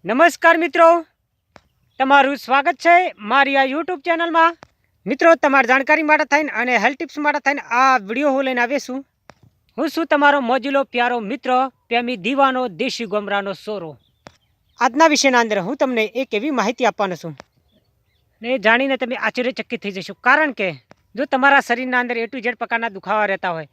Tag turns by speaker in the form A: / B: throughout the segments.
A: નમસ્કાર મિત્રો, તમારું સ્વાગત છે મારી આ યુટ્યુબ ચેનલમાં। મિત્રો, તમારી જાણકારી માટે થઈને અને હેલ્થ ટિપ્સ માટે થઈને આ વિડીયો હું લઈને આવ્યો છું। હું છું તમારો મોજીલો પ્યારો મિત્ર, પ્રેમી દીવાનો, દેશી ગોમરાનો સોરો। આજના વિષયના અંદર હું તમને એક એવી માહિતી આપવાનો છું ને જાણીને તમે આશ્ચર્યચકિત થઈ જશો। કારણ કે જો તમારા શરીરના અંદર A to Z પ્રકારના દુખાવા રહેતા હોય,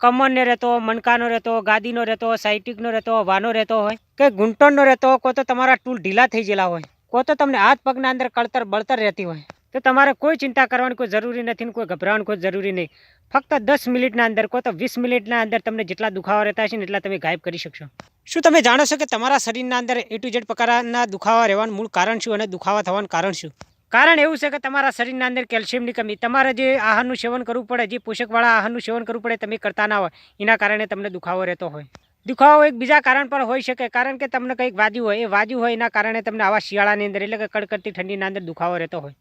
A: કમરને રહેતો, મણકાનો રહેતો, ગાદીનો રહેતો, સાઇટિકનો રહેતો, વાનો રહેતો હોય કે ઘૂંટણનો રહેતો, કો તો તમારા ટૂલ ઢીલા થઈ ગયેલા હોય, કો તો તમને હાથ પગના અંદર કળતર બળતર રહેતી હોય, તો તમારે કોઈ ચિંતા કરવાની કોઈ જરૂરી નથી ને કોઈ ગભરાવાની કોઈ જરૂરી નહીં। ફક્ત 10 મિનિટના અંદર કો તો 20 મિનિટના અંદર તમને જેટલા દુખાવા રહેતા હશે ને એટલા તમે ગાયબ કરી શકશો। શું તમે જાણો છો કે તમારા શરીરના અંદર A to Z પ્રકારના દુખાવા રહેવાનું મૂળ કારણ શું અને દુખાવા થવાનું કારણ શું? કારણ એવું છે કે તમારા શરીરના અંદર કેલ્શિયમની કમી, તમારે જે આહારનું સેવન કરવું પડે, જે પોષકવાળા આહારનું સેવન કરવું પડે તમે કરતા ના હોય, એના કારણે તમને દુખાવો રહેતો હોય। દુખાવો એક બીજા કારણ પર હોઈ શકે, કારણ કે તમને કંઈક વાગ્યું હોય, એ વાગ્યું હોય એના કારણે તમને આવા શિયાળાની અંદર એટલે કે કડકડતી ઠંડીના અંદર દુખાવો રહેતો હોય।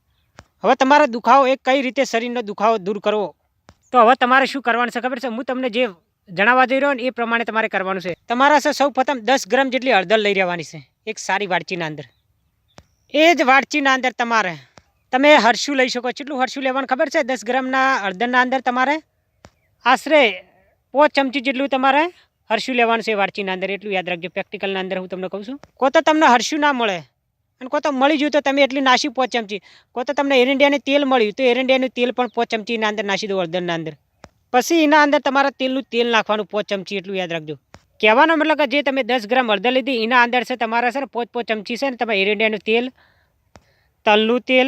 A: હવે તમારો દુખાવો એક કઈ રીતે શરીરનો દુખાવો દૂર કરવો, તો હવે તમારે શું કરવાનું છે ખબર છે? હું તમને જે જણાવવા જઈ રહ્યો ને એ પ્રમાણે તમારે કરવાનું છે। તમારા છે સૌ પ્રથમ 10 ગ્રામ જેટલી હળદર લઈ રહેવાની છે એક સારી વાડચીના અંદર। એ જ વાડચીના અંદર તમે હરશું લઈ શકો। કેટલું હરશું લેવાનું ખબર છે? 10 ગ્રામના હળદરના અંદર તમારે આશરે 5 ચમચી જેટલું તમારે હરશું લેવાનું છે વાડચીના અંદર, એટલું યાદ રાખજો। પ્રેક્ટિકલના અંદર હું તમને કહું છું। કો તો તમને હરશું ના મળે અને કો તો મળી ગયું તો તમે એટલી નાસી 5 ચમચી, કો તો તમને એરંડિયાનું તેલ મળ્યું તો એરંડિયાનું તેલ પણ 5 ચમચીના અંદર નાસી દો હળદરના અંદર। પછી એના અંદર તમારા તેલનું તેલ નાખવાનું 5 ચમચી, એટલું યાદ રાખજો। કહેવાનો મતલબ કે જે તમે 10 ગ્રામ હળદર લીધી એના અંદર છે તમારા છે ને 5 ચમચી છે ને તમે એરંડિયાનું તેલ, તલનું તેલ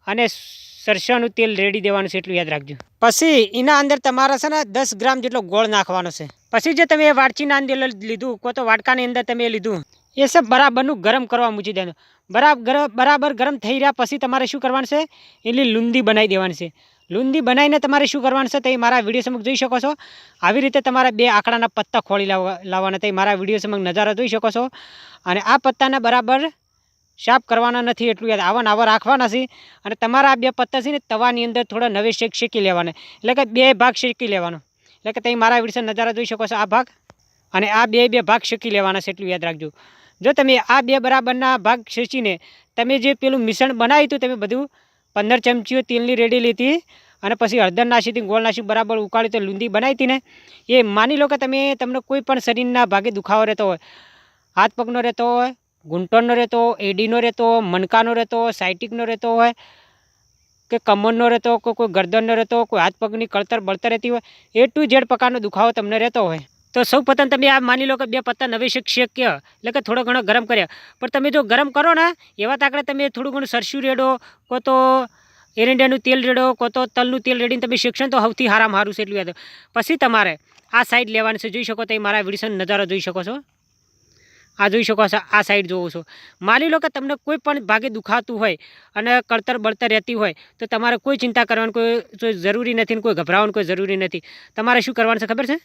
A: અને સરસોનું તેલ રેડી દેવાનું છે, એટલું યાદ રાખજો। પછી એના અંદર તમારે છે ને 10 ગ્રામ જેટલો ગોળ નાખવાનો છે। પછી જે તમે વાડચીના અંદર લીધું, કો તો વાડકાની અંદર તમે લીધું, એ સબ બરાબરનું ગરમ કરવા મૂકી દેવાનું। બરાબર ગરમ થઈ રહ્યા પછી તમારે શું કરવાનું છે? એની લૂંદી બનાવી દેવાની છે। લૂંદી બનાવીને તમારે શું કરવાનું છે તે મારા વિડીયો સમક્ષ જોઈ શકો છો। આવી રીતે તમારે 2 આંકડાના પત્તા ખોળી લાવવાના, તે મારા વિડીયો સમક્ષ નજારો જોઈ શકો છો। અને આ પત્તાને બરાબર સાફ કરવાના નથી, એટલું યાદ આવા રાખવાના છે। અને તમારા આ 2 પત્તા છે ને તવાની અંદર થોડા નવે શેકી લેવાના, એટલે કે 2 ભાગ શેકી લેવાનો, એટલે કે તમે મારા વિડીયો નજારા જોઈ શકો છો। આ ભાગ અને આ બે ભાગ શેકી લેવાના છે, એટલું યાદ રાખજો। જો તમે આ 2 બરાબરના ભાગ શેકીને તમે જે પેલું મિશ્રણ બનાવ્યું હતું, તમે બધું 15 ચમચીઓ તેલની રેડી લીધી અને પછી હળદર નાસી હતી, ગોળ નાસી બરાબર ઉકાળી તો લૂંદી બનાવી હતી ને, એ માની લો કે તમને કોઈ પણ શરીરના ભાગે દુખાવો રહેતો હોય, હાથ પગનો રહેતો હોય, ઘૂંટણનો રહેતો, એડીનો રહેતો, મણકાનો રહેતો, સાઇટિકનો રહેતો હોય કે કમરનો રહેતો, કોઈ ગરદનનો રહેતો, કોઈ હાથ પગની કળતર બળતર રહેતી હોય, A to Z પ્રકારનો દુખાવો તમને રહેતો હોય, તો સૌ પ્રથમ તમે આ માની લો કે 2 પત્તા નવે શેક્યા, એટલે કે થોડો ઘણો ગરમ કર્યા। પણ તમે જો ગરમ કરો ને એવા તાકડે તમે થોડું ઘણું સરસું રેડો, કો તો એરંડિયાનું તેલ રેડો, કો તો તલનું તેલ રેડીને તમે શેકશો તો સૌથી સારામાં સારું છે, એટલું યાદ। પછી તમારે આ સાઈડ લેવાની છે, જોઈ શકો તો મારા વિડીયોનો નજારો જોઈ શકો છો। આ જોઈ શકો છો, આ સાઈડ જોવો છો। માની લો કે તમને કોઈ પણ ભાગે દુખાતું હોય અને કળતર બળતર રહેતી હોય તો તમારે કોઈ ચિંતા કરવાની કોઈ જરૂરી નથી ને કોઈ ગભરાવાની કોઈ જરૂરી નથી। તમારે શું કરવાનું છે ખબર છે?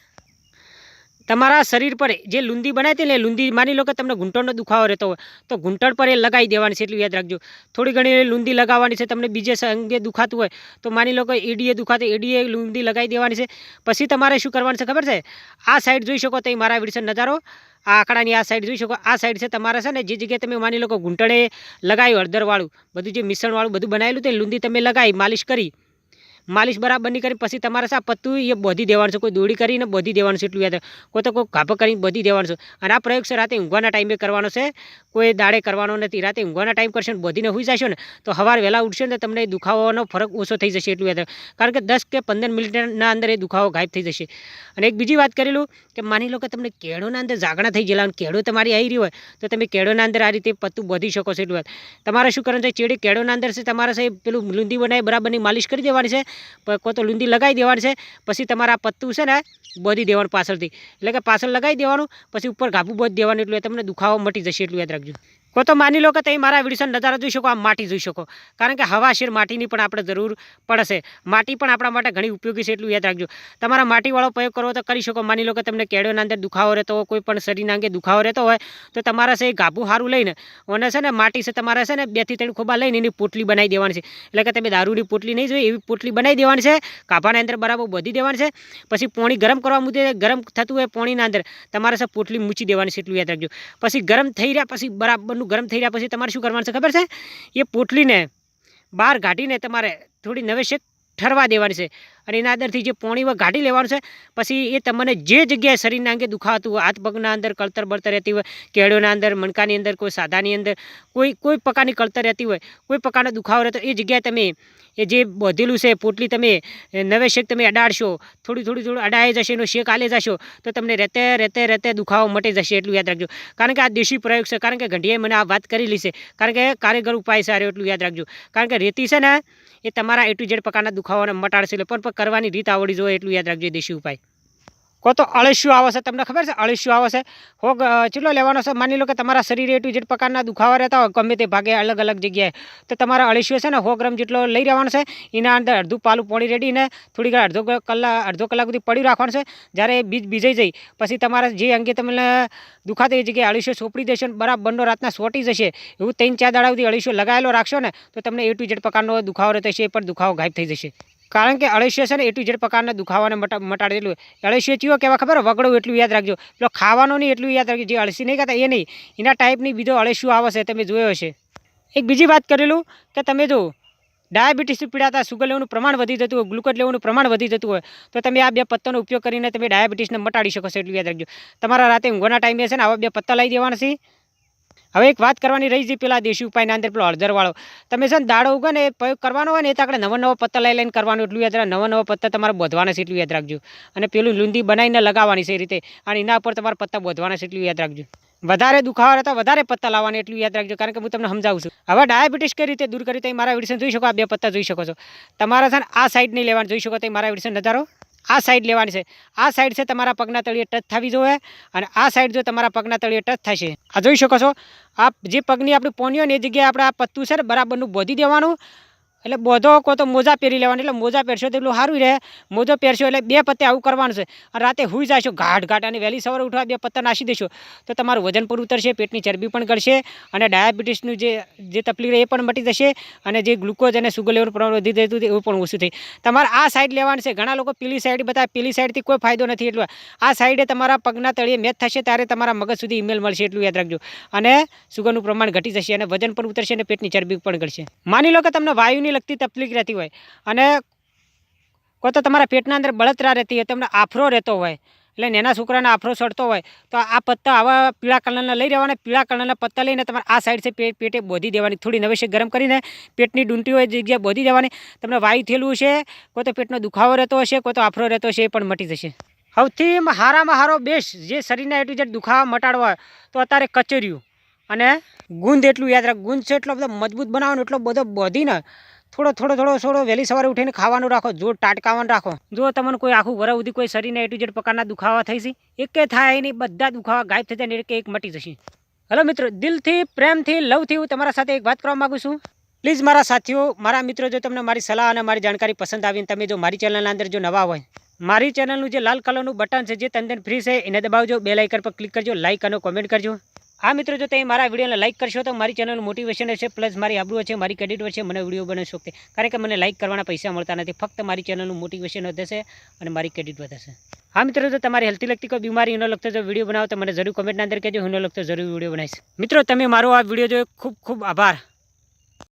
A: તમારા શરીર પર જે લૂંદી બનાવી હતી ને, લૂંદી માની લો કે તમને ઘૂંટણનો દુખાવો રહેતો હોય તો ઘૂંટણ પર એ લગાવી દેવાની છે, એટલું યાદ રાખજો। થોડી ઘણી લૂંદી લગાવવાની છે। તમને બીજે અંગે દુખાતું હોય તો માની લો કે એડીએ દુખાતું, એડીએ લૂંદી લગાવી દેવાની છે। પછી તમારે શું કરવાનું છે ખબર છે? આ સાઈડ જોઈ શકો તો મારા વિડીયો નજારો, આ આંકડાની આ સાઈડ જોઈ શકો, આ સાઈડ છે તમારે છે ને જે જગ્યાએ તમે માની લો કે ઘૂંટણે લગાવ્યું હળદરવાળું બધું જે મિશ્રણવાળું બધું બનાવેલું તે લૂંદી તમે લગાવી, માલિશ બરાબરની કરી પછી તમારે આ પત્તું એ બોધી દેવાનું છે, કોઈ દોડી કરીને બોધી દેવાનું છે, એટલું યાદ। કોઈ તો કોઈ ઘાપો કરીને બોધી દેવાનું છે। અને આ પ્રયોગ છે રાતે ઊંઘવાના ટાઈમે કરવાનો છે, કોઈ દાડે કરવાનો નથી। રાતે ઊંઘવાના ટાઈમ કરશો ને બોધીને હોઈ જશો ને તો સવારે વહેલા ઉઠશો ને તમને દુખાવાનો ફરક ઓછો થઈ જશે, એટલું યાદ। કારણ કે 10 કે 15 મિનિટના અંદર એ દુખાવો ગાયબ થઈ જશે। અને એક બીજી વાત કરેલું કે માની લો કે તમને કેળોના અંદર ઝાગણા થઈ ગયેલા, કેળો તમારી આવી રહી હોય તો તમે કેળોના અંદર આ રીતે પત્તું બોધી શકો છો, એટલું યાદ। તમારે શું કરવાનું છે? ચેડી કેળોના અંદર છે તમારે છે પેલું લૂંદી બનાવી બરાબરની માલિશ કરી દેવાની છે, કો તો લૂંદી લગાવી દેવાની છે। પછી તમારા પત્તું છે ને બોધી દેવાનું પાછળથી, એટલે કે પાછળ લગાવી દેવાનું, પછી ઉપર ગાભું બોધી દેવાનું, એટલે તમને દુખાવો મટી જશે, એટલું યાદ રાખજો। કો તો માની લો કે તમે મારા વિડીયો નજારા જોઈ શકો, આ માટી જોઈ શકો, કારણ કે હવાશીર માટીની પણ આપણે જરૂર પડશે. માટી પણ આપણા માટે ઘણી ઉપયોગી છે, એટલું યાદ રાખજો. તમારા માટીવાળો પ્રયોગ કરવો તો કરી શકો. માની લો કે તમને કેળોના અંદર દુખાવો રહેતો હોય, કોઈ પણ શરીરના અંગે દુખાવો રહેતો હોય, તો તમારે છે ગાભું સારું લઈને અને છે ને માટી છે તમારે છે ને 2 થી 3 ખોબા લઈને એની પોટલી બનાવી દેવાની છે. એટલે કે તમે દારૂની પોટલી નહીં જોઈએ એવી પોટલી બનાવી દેવાની છે, ગાભાના અંદર બરાબર બોધી દેવાની છે. પછી પાણી ગરમ કરવા મૂકે, ગરમ થતું હોય પાણીના અંદર તમારે છે પોટલી મૂકી દેવાની છે, એટલું યાદ રાખજો. પછી ગરમ થઈ રહ્યા પછી બરાબરનું ગરમ થઈ રહ્યા પછી તમારે શું કરવાનું છે ખબર છે? એ પોટલીને બહાર કાઢીને તમારે થોડી નવેશેક ઠરવા દેવાની છે અને એના અંદરથી જે પાણી કાઢી લેવાનું છે. પછી એ તમને જે જગ્યાએ શરીરના અંગે દુખાતું હોય, હાથ પગના અંદર કળતર બળતર રહેતી હોય, કેળોના અંદર, મણકાની અંદર, કોઈ સાદાની અંદર કોઈ પ્રકારની કળતર રહેતી હોય, કોઈ પ્રકારનો દુખાવો રહેતો, એ જગ્યાએ તમે એ જે બોધેલું છે પોટલી તમે નવેશેક તમે અડાડશો, થોડું અડાઈ જશે, એનો શેક આલે જશો તો તમને રહેતે દુખાવો મટી જશે, એટલું યાદ રાખજો. કારણ કે આ દેશી પ્રયોગ છે, કારણ કે ઘંટીએ મને આ વાત કરેલી છે, કારણ કે કારીગર ઉપાય છે, એટલું યાદ રાખજો. કારણ કે રેતી છે ને એ તમારા A to Z પ્રકારના દુખાવાને મટાડશે, પણ કરવાની રીત આવડી જોઈએ, એટલું યાદ રાખજો. દેશી ઉપાય કો તો અળસિયું આવે છે, તમને ખબર છે અળસિયું આવે છે? હોગ ચેટલો લેવાનો છે? માની લો કે તમારા શરીરે A to Z પ્રકારના દુખાવા રહેતા હોય ગમે તે ભાગે અલગ અલગ જગ્યાએ, તો તમારા અળસિયું છે ને 100 ગ્રામ જેટલો લઈ રહેવાનો છે. એના અંદર અડધું પાલું પાણી રેડીને થોડી વાર અડધો કલાક સુધી પડ્યું રાખવાનું છે. જ્યારે બીજ બીજાઈ જાય પછી તમારા જે અંગે તમને દુખાતો એ જગ્યાએ અળસિયું સોંપડી દેશો, બરાબરનો રાતના સોટી જશે. એવું 3-4 દાડા સુધી અળસિયું લગાવેલો રાખશો ને તો તમને A to Z પ્રકારનો દુખાવો રહેતો છે, એ પણ દુખાવો ગાયબ થઈ જશે. કારણ કે અળસિયું છે ને A to Z પ્રકારના દુખાવાને મટાડેલું. અળસિયું ચીવો કેવા ખબર? વગડો, એટલું યાદ રાખજો. પેલો ખાવાનો નહીં એટલું યાદ રાખજો. જે અળસી નહીં ખાતા એ નહીં, એના ટાઈપની બીજો અળસિયું આવે છે, તમે જોયો હશે. એક બીજી વાત કરેલું કે તમે જો ડાયાબિટીસથી પીડાતા, સુગર લેવાનું પ્રમાણ વધી જતું હોય, ગ્લુકોઝ લેવાનું પ્રમાણ વધી જતું હોય, તો તમે આ 2 પત્તાનો ઉપયોગ કરીને તમે ડાયાબિટીસને મટાડી શકો છો, એટલું યાદ રાખજો. તમારા રાતે ઊંઘવાના ટાઈમે છે ને આવા 2 પત્તા લઈ દેવાના છે. હવે એક વાત કરવાની રહી છે પેલા દેશી ઉપાયના અંદર પેલો હળદરવાળો. તમે છે ને દાડો ઉગે ને પ્રયોગ કરવાનો હોય ને એ તો આપણે નવા પત્તા લઈને કરવાનું, એટલું યાદ રાખ. નવા પત્તા તમારે બોધવાના છે, એટલું યાદ રાખજો. અને પેલું લૂંદી બનાવીને લગાવવાની છે એ રીતે, અને એના ઉપર તમારે પત્તા બોધવાના છે, એટલું યાદ રાખજો. વધારે દુખાવા રહેતા વધારે પત્તા લાવવાની, એટલું યાદ રાખજો. કારણ કે હું તમને સમજાવું છું. હવે ડાયાબિટીસ કઈ રીતે દૂર કરી, તમે મારા વિડીયો જોઈ શકો. આ 2 પત્તા જોઈ શકો છો. તમારા છે ને આ સાઈડ નહીં લેવાનું, જોઈ શકો તમે મારા વિડીયો નજારો. આ સાઈડ લેવાની છે. આ સાઈડ છે તમારા પગના તળિયે ટચ થવી જોઈએ, અને આ સાઈડ જો તમારા પગના તળિયે ટચ થશે, આ જોઈ શકો છો. આ જે પગની આપણી પોની હોય ને એ જગ્યાએ આપણે આ પત્તું છે ને બરાબરનું બોધી દેવાનું. એટલે બોધો કો તો મોજા પહેરી લેવાનું, એટલે મોજા પહેરશો તો એટલું સારું રહે. મોજો પહેરશો એટલે 2 પત્તે આવું કરવાનું છે. અને રાતે હુઈ જશો ઘાટ અને વહેલી સવારે ઉઠવા 2 પત્તા નાસી દેશો તો તમારું વજન પણ ઉતરશે, પેટની ચરબી પણ ઘટશે, અને ડાયાબિટીસનું જે તકલીફ રહે એ પણ મટી જશે, અને જે ગ્લુકોઝ અને સુગર લેવલનું પ્રમાણ વધી જતું એવું પણ ઓછું થઈ. તમારે આ સાઈડ લેવાનું છે. ઘણા લોકો પેલી સાઈડ બતાવે, પેલી સાઈડથી કોઈ ફાયદો નથી. એટલું આ સાઈડે તમારા પગના તળિયે મેચ થશે ત્યારે તમારા મગજ સુધી ઈમેલ મળશે, એટલું યાદ રાખજો. અને સુગરનું પ્રમાણ ઘટી જશે, અને વજન પણ ઉતરશે, અને પેટની ચરબી પણ ઘટશે. માની લો કે તમને વાયુની લગતી તકલીફ રહેતી હોય, અને કોઈ તો તમારા પેટના અંદર બળતરા રહેતી હોય, તમને આફરો રહેતો હોય, એટલે નાના છોકરાને આફરો ચડતો હોય, તો આ પત્તા આવા પીળા કલરના લઈ રહેવાના. પીળા કલરના પત્તા લઈને તમારે આ સાઈડ છે પેટે બોધી દેવાની. થોડી નવેશેક ગરમ કરીને પેટની ડૂંટી હોય જગ્યાએ બોધી દેવાની. તમને વાયુ થયેલું છે, કોઈ તો પેટનો દુખાવો રહેતો હશે, કોઈ તો આફરો રહેતો હશે, એ પણ મટી જશે. સૌથી સારામાં સારો બેસ્ટ જે શરીરના A to Z દુખાવા મટાડવા હોય તો અત્યારે કચરિયું અને ગુંદ, એટલું યાદ રાખ. ગુંદ છે એટલો બધો મજબૂત બનાવવાનો, એટલો બધો બોધીને થોડો વહેલી સવારે ઉઠીને ખાવાનું રાખો, જોર ટાટકાવાનું રાખો. જો તમને કોઈ આખું વરસ સુધી કોઈ શરીરના A to Z પ્રકારના દુખાવા થઈ છે, એકે થાય નહીં, બધા દુખાવા ગાયબ થઈ જાય ને એક મટી જશે. હલો મિત્રો, દિલથી, પ્રેમથી, લવથી હું તમારા સાથે એક વાત કરવા માગું છું. પ્લીઝ મારા સાથીઓ, મારા મિત્રો, જો તમને મારી સલાહ અને મારી જાણકારી પસંદ આવીને તમે જો મારી ચેનલના અંદર જો નવા હોય, મારી ચેનલનું જે લાલ કલરનું બટન છે જે તદ્દન ફ્રી છે એને દબાવજો, બેલ આઇકન પર ક્લિક કરજો, લાઇક અને કોમેન્ટ કરજો. હા મિત્રો, જો તમે મારા વિડીયોને લાઇક કરશો તો મારી ચેનલનું મોટિવેશન હશે, પ્લસ મારી આબરૂ છે, મારી ક્રેડિટ વધશે, મને વિડીયો બનાવી શકતે. કારણ કે મને લાઇક કરવાના પૈસા મળતા નથી, ફક્ત મારી ચેનલનું મોટિવેશન વધશે અને મારી ક્રેડિટ વધશે. હા મિત્રો, જો તમારી હેલ્થી લગતી કોઈ બીમારી ન લગતો જો વિડીયો બનાવો તો મને જરૂર કોમેન્ટના અંદર કહેજો, હું ન લગતો જરૂર વિડીયો બનાવીશ. મિત્રો, તમે મારો આ વિડીયો જોયો ખૂબ ખૂબ આભાર.